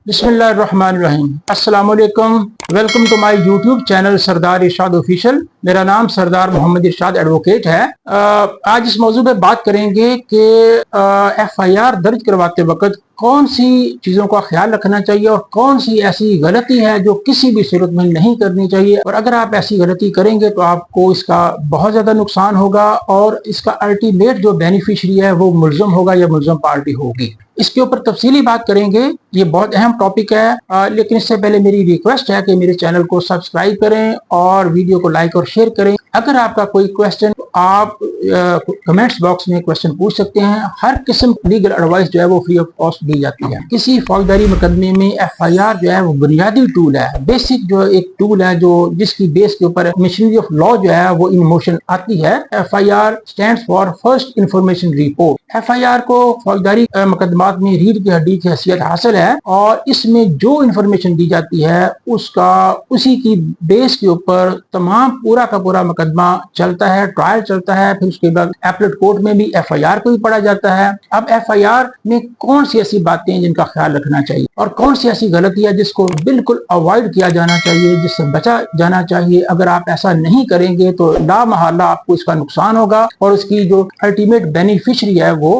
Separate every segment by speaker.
Speaker 1: बिस्मिल्लाहिर्रहमानिर्रहीम। अस्सलाम वालेकुम। Welcome to my YouTube channel Sardar Irshad official. मेरा नाम सरदार मोहम्मद इरशाद एडवोकेट है। आज इस मौजू पे बात करेंगे कि FIR दर्ज करवाते वक्त कौन सी चीज़ों का ख्याल रखना चाहिए और कौन सी ऐसी गलती है जो किसी भी सूरत में नहीं करनी चाहिए, और अगर आप ऐसी गलती करेंगे तो आपको इसका बहुत ज़्यादा नुकसान होगा और इसका अल्टीमेट जो बेनिफिशरी है वो मुल्ज़म होगा या मुल्ज़म पार्टी होगी। इसके ऊपर तफसीली बात करेंगे। ये बहुत अहम टॉपिक है, लेकिन इससे पहले मेरी रिक्वेस्ट है कि मेरे चैनल को सब्सक्राइब करें और वीडियो को लाइक और शेयर करें। अगर आपका कोई क्वेश्चन आप कमेंट्स बॉक्स में क्वेश्चन पूछ सकते हैं। हर किस्म लीगल एडवाइस जो है वो फ्री ऑफ कॉस्ट दी जाती है। किसी फौजदारी मुकदमे में FIR जो है वो बुनियादी टूल है, बेसिक जो एक टूल है जो जिसकी बेस के ऊपर मशीनरी ऑफ लॉ जो है वो इन मोशन आती है। FIR stands for first information report. FIR को फौजदारी मुकदमात में रीढ़ की हड्डी की हैसियत हासिल है और इसमें जो इंफॉर्मेशन दी जाती है उसी की बेस के ऊपर तमाम पूरा का पूरा मुकदमा चलता है, ट्रायल चलता है। फिर उसके बाद एपलेट कोर्ट में भी FIR को भी पढ़ा जाता है। अब FIR में कौन सी ऐसी बातें हैं जिनका ख्याल रखना चाहिए और कौन सी ऐसी गलती है जिसको बिल्कुल अवॉइड किया जाना चाहिए, जिससे बचा जाना चाहिए। अगर आप ऐसा नहीं करेंगे तो ला महल्ला आपको इसका नुकसान होगा और उसकी जो अल्टीमेट बेनिफिशरी है वो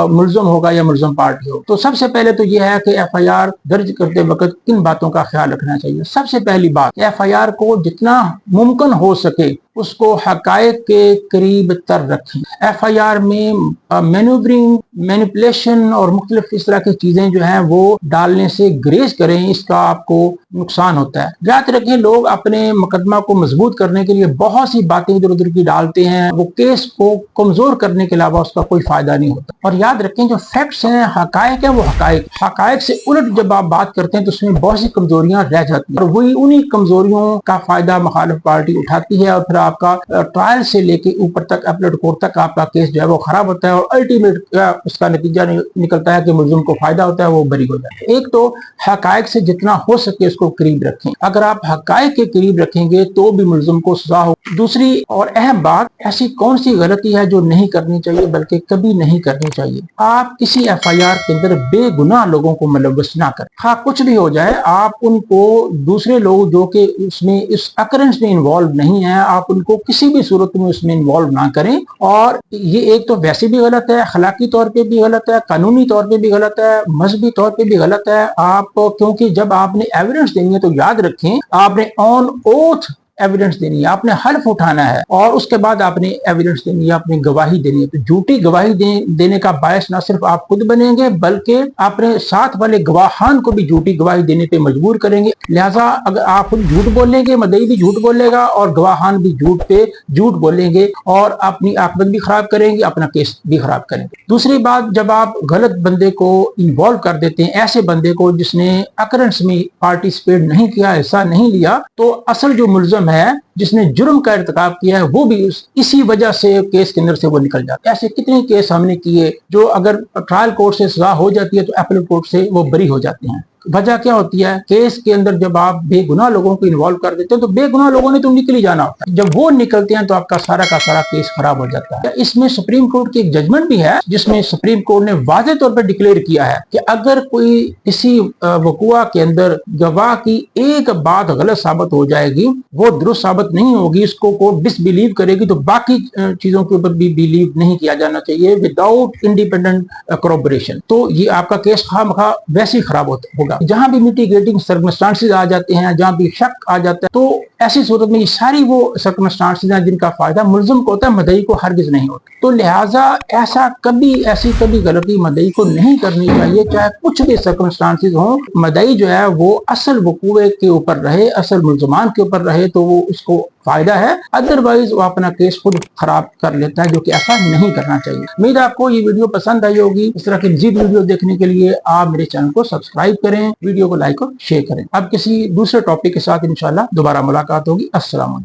Speaker 1: मुल्ज़म होगा या मुल्ज़म पार्टी होगा। तो सबसे पहले तो यह है कि FIR दर्ज करते वक्त किन बातों का ख्याल रखना चाहिए। सबसे पहली बात, FIR को जितना मुमकिन हो सके उसको हकायक के करीब तर रखें। FIR में मैन्यूवरिंग, मैनिपुलेशन और मुख्तलिफ इस तरह की चीजें जो हैं वो डालने से ग्रेज करें, इसका आपको नुकसान होता है। याद रखें, लोग अपने मुकदमा को मजबूत करने के लिए बहुत सी बातें इधर उधर की डालते हैं, वो केस को कमजोर करने के अलावा उसका कोई फायदा नहीं होता। और याद रखें, जो फैक्ट्स हैं, हकायक है, वो हकायक से उलट जब आप बात करते हैं तो उसमें बहुत सी कमजोरियां रह जाती हैं और वही उन्हीं कमजोरियों का फायदा मुखालिफ पार्टी उठाती है और फिर आपका ट्रायल से लेके ऊपर तक अपील कोर्ट तक आपका केस जो है वो खराब होता है और अल्टीमेट उसका नतीजा निकलता है कि मुल्ज़िम को फायदा होता है, वो बरी हो जाता है। एक तो हकायक से जितना हो सके उसको करीब रखें। अगर आप हकायक के करीब रखेंगे तो भी मुल्ज़िम को सजा हो। दूसरी और अहम बात, ऐसी कौन सी गलती है जो नहीं करनी चाहिए बल्कि कभी नहीं करनी चाहिए। आप किसी FIR के अंदर बेगुनाह लोगों को मुलव्वस ना करें। हाँ, कुछ भी हो जाए, आप उनको दूसरे लोग जो कि उसमें इस अकरेंस में इन्वॉल्व नहीं है, आप उनको किसी भी सूरत में उसमें इन्वॉल्व ना करें। और ये एक तो वैसे भी गलत है, अखलाकी तौर पे भी गलत है, कानूनी तौर पे भी गलत है, मजहबी तौर पे भी गलत है। आप क्योंकि जब आपने एविडेंस देनी है तो याद रखें आपने ऑन ओथ एविडेंस देनी है, आपने हल्फ उठाना है और उसके बाद आपने एविडेंस देनी है, आपने गवाही देनी है। तो झूठी गवाही देने का बायस ना सिर्फ आप खुद बनेंगे बल्कि अपने साथ वाले गवाहान को भी झूठी गवाही देने पे मजबूर करेंगे। लिहाजा अगर आप खुद झूठ बोलेंगे, मदई भी झूठ बोलेगा और गवाहान भी झूठ पे झूठ बोलेंगे और अपनी आकबत भी खराब करेंगे, अपना केस भी खराब करेंगे। दूसरी बात, जब आप गलत बंदे को इन्वॉल्व कर देते हैं, ऐसे बंदे को जिसने अकरेंस में पार्टिसिपेट नहीं किया, हिस्सा नहीं लिया, तो असल जो मुल्ज़िम है जिसने जुर्म का इर्तिकाब किया है वो भी इसी वजह से केस के अंदर से वो निकल जाता है। ऐसे कितने केस हमने किए जो अगर ट्रायल कोर्ट से सजा हो जाती है तो अपील कोर्ट से वो बरी हो जाते हैं। वजह क्या होती है, केस के अंदर जब आप बेगुनाह लोगों को इन्वॉल्व कर देते हैं तो बेगुनाह लोगों ने तो निकल ही जाना होता है। जब वो निकलते हैं तो आपका सारा का सारा केस खराब हो जाता है। इसमें सुप्रीम कोर्ट की एक जजमेंट भी है जिसमें सुप्रीम कोर्ट ने वाज़ेह तौर पर डिक्लेयर किया है कि अगर कोई किसी वक़ुआ के अंदर गवाह की एक बात गलत साबित हो जाएगी, वो दुरुस्त साबित नहीं होगी, इसको कोर्ट डिसबिलीव करेगी, तो बाकी चीजों के ऊपर भी बिलीव नहीं किया जाना चाहिए विदाउट इंडिपेंडेंट कोरबोरेशन। तो ये आपका केस खामखा वैसे ही खराब होगा। जहां भी मिटिगेटिंग सर्कमस्टांसेस आ जाते हैं, जहां भी शक आ जाता है, तो ऐसी सूरत में ये सारी वो सर्कमस्टांसेस हैं जिनका फायदा मुल्ज़िम को होता है, मदई को हरगिज नहीं होता। तो लिहाजा ऐसी कभी गलती मदई को नहीं करनी चाहिए, चाहे कुछ भी सर्कमस्टांसेस हो। मदई जो है वो असल वक़ूए के ऊपर रहे, असल मुल्ज़मान के ऊपर रहे तो वो उसको फायदा है, अदरवाइज वो अपना केस खुद खराब कर लेता है, जो कि ऐसा नहीं करना चाहिए। उम्मीद आपको ये वीडियो पसंद आई होगी। इस तरह की मज़ीद वीडियो देखने के लिए आप मेरे चैनल को सब्सक्राइब करें, वीडियो को लाइक और शेयर करें। अब किसी दूसरे टॉपिक के साथ इंशाल्लाह दोबारा मुलाकात होगी। अस्सलाम वालेकुम।